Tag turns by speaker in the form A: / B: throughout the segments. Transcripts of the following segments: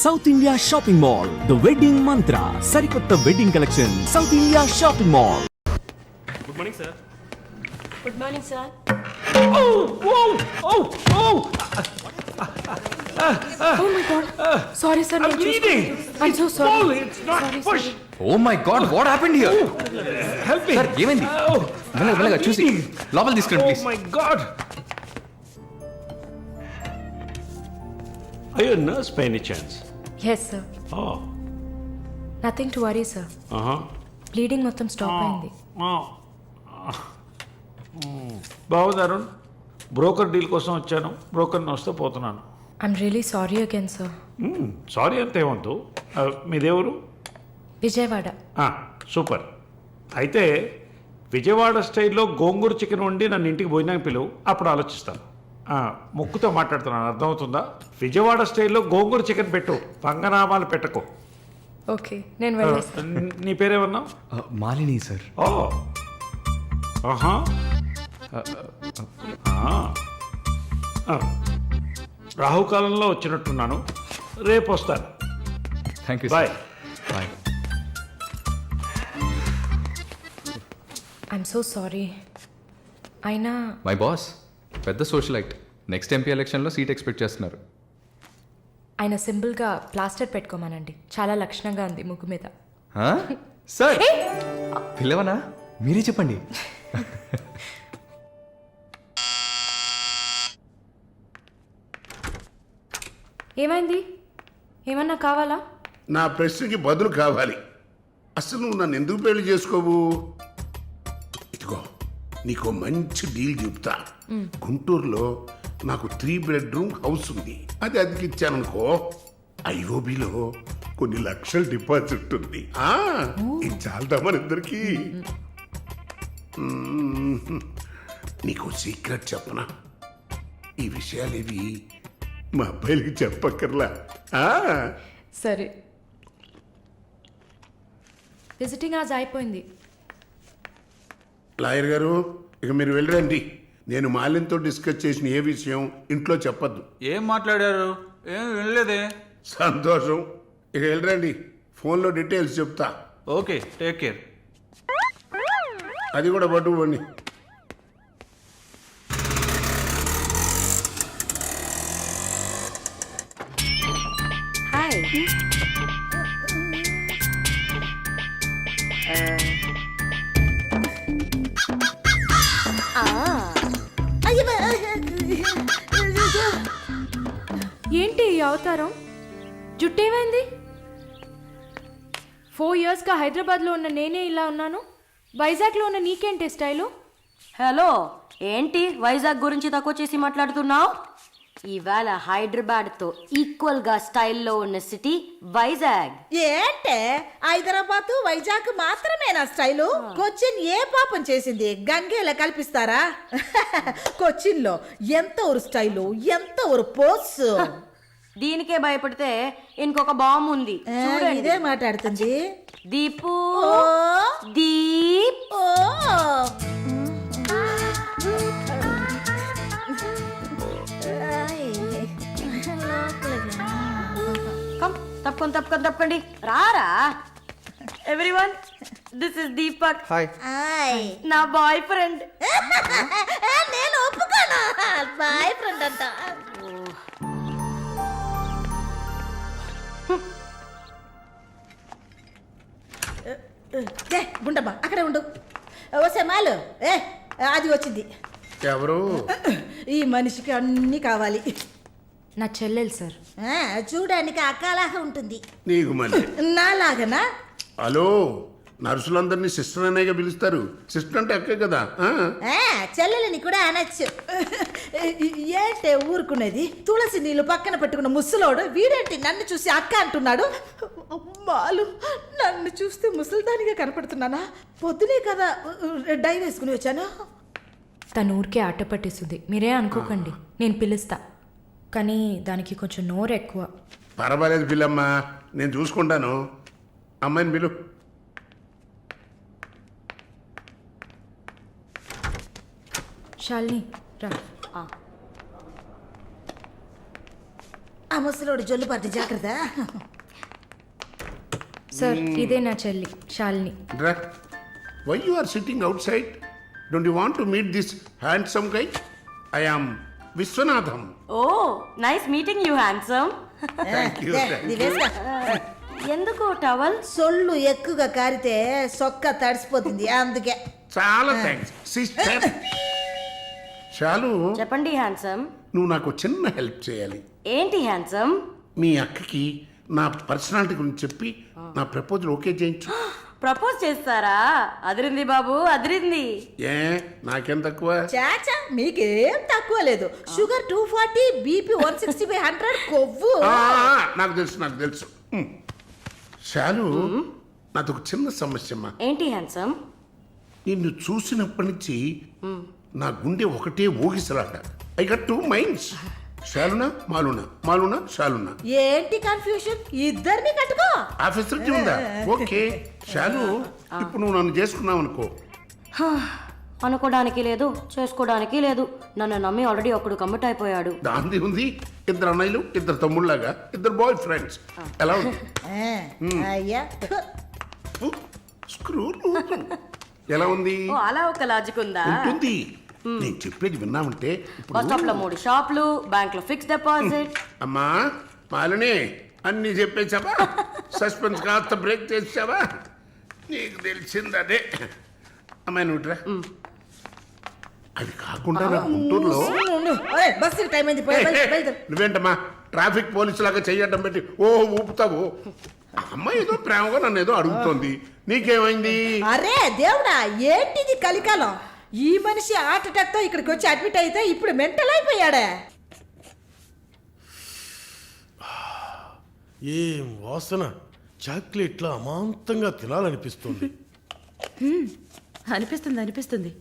A: South India shopping mall the wedding మంత్ర సరికొత్త wedding collection south India shopping mall.
B: Good morning sir.
C: Good morning sir. Oh my god. Sorry sir.
B: I'm bleeding.
C: I'm so sorry.
B: Oh, it's not push.
D: Oh my god what happened here?
B: Help me.
D: Sir ఏమైంది? మెల్లగా చూసి లోపల తీసుకురండి
B: Oh
D: please.
B: my god. Are you a nurse by any chance?
C: Yes sir.
B: Oh.
C: Nothing to worry sir. Bleeding మొత్తం stop అయింది.
B: బాగుంది Arun. Broker deal కోసం వచ్చాను. బ్రోకర్ని వస్తే పోతున్నాను.
C: I'm really sorry again sir.
B: Sorry అంతేమంతు. మీదేవరు?
C: విజయవాడ.
B: సూపర్. అయితే విజయవాడ స్టైల్లో గోంగూర చికెన్ వండి నన్ను ఇంటికి భోజనానికి పిలువు, అప్పుడు ఆలోచిస్తాను. ముక్కుతో మాట్లాడుతున్నాను, అర్థమవుతుందా? విజయవాడ స్టైల్లో గోంగూర చికెన్ పెట్టు, పంగనామాలు పెట్టకు.
C: ఓకే నేను వెళ్ళేస్తాను.
B: నీ పేరేమన్నావు?
D: మాలిని సార్.
B: ఓ ఆహా. రాహుకాలంలో వచ్చినట్టున్నాను. రేపు వస్తాను.
D: Thank you
B: bye.
D: Bye.
C: I'm so sorry. అయినా
D: మై బాస్ పెద్ద సోషలైట్, నెక్స్ట్ ఎంపీ ఎలక్షన్లో సీట్ ఎక్స్పెక్ట్ చేస్తున్నారు.
C: ఆయన సింపుల్గా ప్లాస్టర్ పెట్టుకోమానండి, చాలా లక్షణంగా ఉంది ముగ్గు మీద.
D: సార్ పిల్లవనా? మీరే చెప్పండి.
C: ఏమైంది? ఏమన్నా కావాలా?
E: నా ప్రశ్నకి బదులు కావాలి. అసలు నువ్వు నన్ను ఎందుకు పెళ్లి చేసుకోవు? ఇదిగో నీకు మంచి డీల్ చెప్తా. గుంటూరులో నాకు 3 bedroom హౌస్ ఉంది. అది అదికిచ్చాననుకో, ఐఓబిలో కొన్ని లక్షల డిపాజిట్ ఉంది. ఇది చాలదా మన ఇద్దరికి? నీకు సీక్రెట్ చెప్పనా? ఈ విషయాలేవి మా అబ్బాయిలకి చెప్పక్కర్లా.
C: సరే. విజిటింగ్ ఆజ్ అయిపోయింది.
E: లాయర్ గారు, ఇక మీరు వెళ్ళరండి. నేను మాలిన్తో డిస్కస్ చేసిన ఏ విషయం ఇంట్లో చెప్పద్దు.
F: ఏం మాట్లాడారు? ఏం వినలేదే.
E: సంతోషం. ఇక వెళ్ళరండి, ఫోన్లో డీటెయిల్స్ చెప్తా.
F: Okay, take care.
E: అది కూడా పట్టుకోండి.
G: హాయ్.
C: ఏంటి ఈ అవతారం? జుట్టేమైంది? 4 yearsగా హైదరాబాద్లో ఉన్న నేనే ఇలా ఉన్నాను, వైజాగ్లో ఉన్న నీకేంటి స్టైలు?
G: హలో, ఏంటి వైజాగ్ గురించి తక్కువ చేసి మాట్లాడుతున్నావు? ఇవాళ హైదరాబాద్తో ఈక్వల్గా స్టైల్లో ఉన్న సిటీ వైజాగ్.
H: ఏంటే హైదరాబాద్ వైజాగ్ మాత్రమేనా స్టైలు? కొచ్చిన్ ఏ పాపం చేసింది? గంగేలా కల్పిస్తారా? కొచ్చిన్ లో ఎంత ఒక స్టైలు, ఎంత ఒక పోస్.
G: దీనికే భయపడితే ఇంకొక బాంబు ఉంది చూడండి.
H: ఇదే మాట్లాడుతుంది.
G: దీపు
H: ఓ
G: దీప్.
H: ఓ
G: తప్పకండి రారా. Everyone, this is Deepak.
D: Hi.
G: నా బాయ్ ఫ్రెండ్.
H: నేను ఒప్పుకోను. బాయ్ ఫ్రెండ్ అంట. గుండమ్మా అక్కడే ఉండు. వస్తే మాలు అది వచ్చింది.
E: ఎవరు?
H: ఈ మనిషికి అన్నీ కావాలి.
C: నా చెల్లెలు సార్.
H: చూడడానికి అక్కలాగా ఉంటుంది.
E: నీకు మళ్ళీ
H: నాలాగనా?
E: హలో, నర్సులందరినీ సిస్టర్ అనేగా పిలుస్తారు. సిస్టర్ అంటే అక్కే కదా.
H: చెల్లెలని కూడా అనొచ్చు. ఏంటే ఊరుకునేది? తులసి నీళ్ళు పక్కన పెట్టుకున్న ముసలోడు వీడేంటి నన్ను చూసి అక్క అంటున్నాడు? అమ్మాలు, నన్ను చూస్తే ముసలిదానిగా కనపడుతున్నానా? పొద్దునే కదా డై వేసుకుని వచ్చాను.
C: తను ఊరికే ఆట పట్టేస్తుంది, మీరే అనుకోకండి. నేను పిలుస్తా, కానీ దానికి కొంచెం నోరు ఎక్కువ.
E: పర్వాలేదు పిల్లమ్మా, నేను చూసుకుంటాను. అమ్మాయిని పిలు.
C: శాలిని రా.
H: ఆ ముసలోడు జొల్లు పట్టి జాగ్రత్త.
C: సార్ ఇదే నా చెల్లి శాలిని.
E: రా. Why you are sitting outside? Don't you want to meet this handsome guy? I am Vishwanatham.
G: Oh nice meeting you handsome.
E: Thank you,
H: దే,
E: thank
H: ఇది వేసుకో.
G: ఎందుకు టవల్?
H: సొల్లు ఎక్కువగా కారితే సొక్క తడిసిపోతుంది అందుకే.
E: చాలా థ్యాంక్స్ సిస్టర్. చాలు,
G: చెప్పండి హ్యాండ్సమ్.
E: నువ్వు నాకు చిన్న హెల్ప్ చేయాలి.
G: ఏంటి హ్యాండ్సమ్?
E: మీ అక్కకి నా పర్సనాలిటీ గురించి చెప్పి నా ప్రపోజల్ ఓకే చేయించు.
G: ప్రపోజ్ చేస్తారా? అదిరింది బాబు, అదిరింది.
E: ఏ నాకేం తక్కువ?
H: చాచా మీకేం తక్కువ లేదు. షుగర్ 240, బీపీ 160/100, కొవ్వు.
E: నాకు తెలుసు, నాకు తెలుసు. చాలు, నాదొక చిన్న సమస్య అమ్మా.
G: ఏంటి హ్యాండ్సమ్?
E: నిన్ను చూసినప్పటి నుంచి నా గుండె ఒకటే ఊగిసలాట. I got 2 minds. శాలునా మాలునా, మాలునా శాలునా.
H: ఏంటి కన్ఫ్యూషన్? ఇద్దరిని కట్టుకో.
E: ఆఫీసర్కి ఉందా? ఓకే శాలు, ఇప్పుడు నువ్వు నన్ను చేసుకున్నావు అనుకో.
G: అనుకోవడానికి లేదు, చేసుకోవడానికి లేదు. నన్ను నమ్మి ఆల్రెడీ ఒకడు కమిట్ అయిపోయాడు.
E: దాంది ఉంది. 2 అన్నయ్యలు, 2 తమ్ముళ్ళలాగా 2 బాయ్ ఫ్రెండ్స్. ఎలా ఉంది?
H: అయ్యా
E: స్క్రూ ఎలా ఉంది?
G: ఓ అలా ఒక లాజిక్ ఉందా?
E: ఉంటుంది. నేను చెప్పేది విన్నామంటే
G: బస్ స్టాప్ లో
E: ఇప్పుడు
G: 3 షాపులు, బ్యాంక్ లో ఫిక్స్ డిపాజిట్.
E: అమ్మా మాలిని అన్ని చెప్పేసావా? సస్పెన్స్ కాస్త బ్రేక్ చేసావా? నీకు తెలిసింది అదే. అమ్మాయి నువ్వుట్రా. అది కాకుండా నా గుంటూరులో
H: బస్సు టైం అయింది. బయలుదేరు.
E: నువ్వేంటమ్మా ట్రాఫిక్ పోలీసు లాగా చెయ్యడం పెట్టి ఓ ఊపుతావు? ఆ అమ్మాయి ఏదో ప్రేమగా నన్ను ఏదో అడుగుతోంది. నీకేమైంది?
H: అరే దేవుడా, ఏంటిది కలికాలం? ఈ మనిషి హార్ట్ అటాక్ తో ఇక్కడికి వచ్చి అడ్మిట్ అయితే ఇప్పుడు మెంటల్ అయిపోయాడే.
I: ఏం వాసన! చాక్లెట్లా అమాంతంగా తినాలనిపిస్తుంది.
J: అనిపిస్తుంది.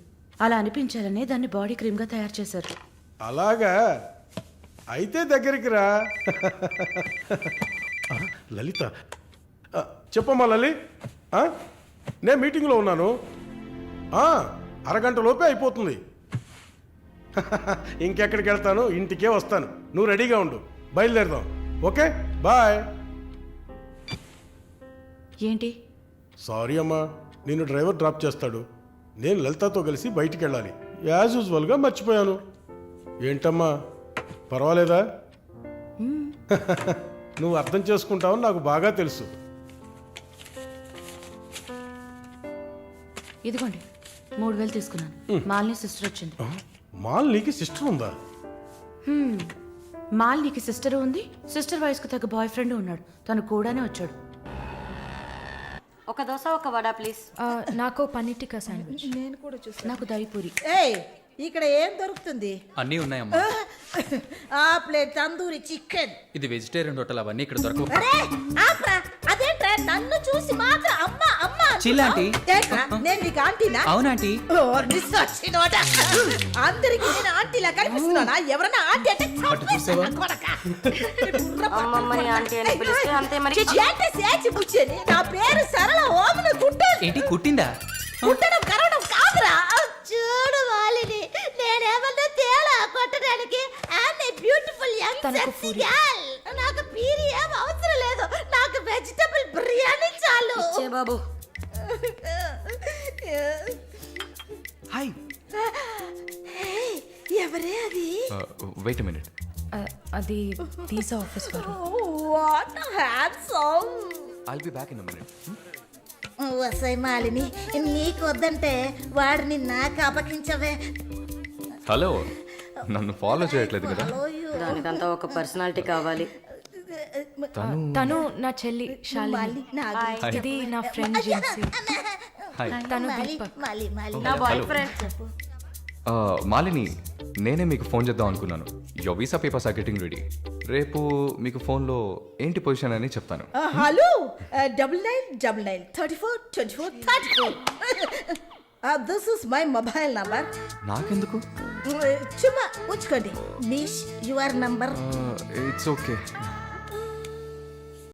J: అలా అనిపించాలనే దాన్ని బాడీ క్రీమ్గా తయారు చేశారు.
I: అలాగా? అయితే దగ్గరికి రా. లలిత, చెప్పమ్మా లలి. నేను మీటింగ్లో ఉన్నాను. అరగంట లోపే అయిపోతుంది. ఇంకెక్కడికి వెళ్తాను? ఇంటికే వస్తాను. నువ్వు రెడీగా ఉండు, బయలుదేరదాం. Okay bye.
J: ఏంటి?
I: సారీ అమ్మా, నిన్ను డ్రైవర్ డ్రాప్ చేస్తాడు. నేను లలితతో కలిసి బయటికి వెళ్ళాలి. యాజ్ యూజువల్గా మర్చిపోయాను. ఏంటమ్మా పర్వాలేదా? నువ్వు అర్థం చేసుకుంటావని నాకు బాగా తెలుసు.
J: ఇదిగోండి 3000 తీసుకున్నాను. మాలిని సిస్టర్ వచ్చింది.
I: మాలినికి సిస్టర్ ఉందా?
J: మాలినికి సిస్టర్ ఉంది. సిస్టర్ వయసుకు తగ్గ బాయ్ ఫ్రెండ్ ఉన్నాడు. తను కూడానే వచ్చాడు.
G: ఒక దోశ, ఒక వడ ప్లీజ్.
C: నాకు పన్నీర్ టిక్కా శాండ్విచ్.
H: నేను కూడా చూస్తాను.
J: నాకు దయపూరి.
H: ఏయ్, ఇక్కడ ఏం దొరుకుతుంది?
D: అన్నీ ఉన్నాయమ్మా.
H: ఆ ప్లేట్ తందూరి చికెన్.
D: ఇది వెజిటేరియన్ హోటల్, అవన్నీ ఇక్కడ దొరకవు.
H: అరే ఆప్రా, అదేంట్రా నన్ను చూసి మాత్రం అమ్మ అమ్మ
D: చిల్ ఆంటీ.
H: ఏంట్రా, నేను నీకు ఆంటీనా?
D: అవునాంటీ.
H: ఓ, నిస్సచ్చినోడా. అందరికి నేను ఆంటీలా కనిపిస్తున్నానా? ఎవరన్నా ఆంటీ అంటే చంపేస్తా కొడకా.
G: అమ్మమ్మని ఆంటీ అని పిలిస్తే అంతే మరి.
H: ఏంటి సేచి బుచ్చేని? నా పేరు సరళ ఓమన గుట్ట.
D: ఏంటి కుట్టిందా?
H: కుట్టడం కరవడం కాదురా. చూడు వాలిని, నేనేమన్నా తేలా కొట్టడానికి. I'm a beautiful young sexy girl. నాకు పీరి ఏం అవసరం లేదు. నాకు వెజిటబుల్ బిర్యానీ చాలు.
G: ఇచ్చే బాబు.
D: హాయ్.
H: ఎవరే అది?
D: Wait minute.
C: అది వీసా ఆఫీస్ వారు.
H: What handsome.
D: I'll be back in a minute.
H: వసై మాలిని, నీకు వద్దంటే వాడిని నాకు అపకించవే.
D: హలో, నన్ను ఫాలో చేయట్లేదు కదా?
G: దానికంతా ఒక పర్సనాలిటీ కావాలి.
C: తను నా చెల్లి శాలిని. ఇది నా ఫ్రెండ్ జిన్సీ.
D: హాయ్.
C: తను దీపక్.
G: నా బాయ్
D: Hello.
G: ఫ్రెండ్.
D: మాలిని, నేనే మీకు ఫోన్ చేద్దాం అనుకున్నాను. Your visa papers are getting ready. రేపు మీకు ఫోన్లో ఏంటి పొజిషన్ అని చెప్తాను.
H: Hello, 9999342434. This is my mobile number.
D: నాకెందుకు?
H: చుమ్మా ఉంచుకోండి. Miss your number.
D: It's okay.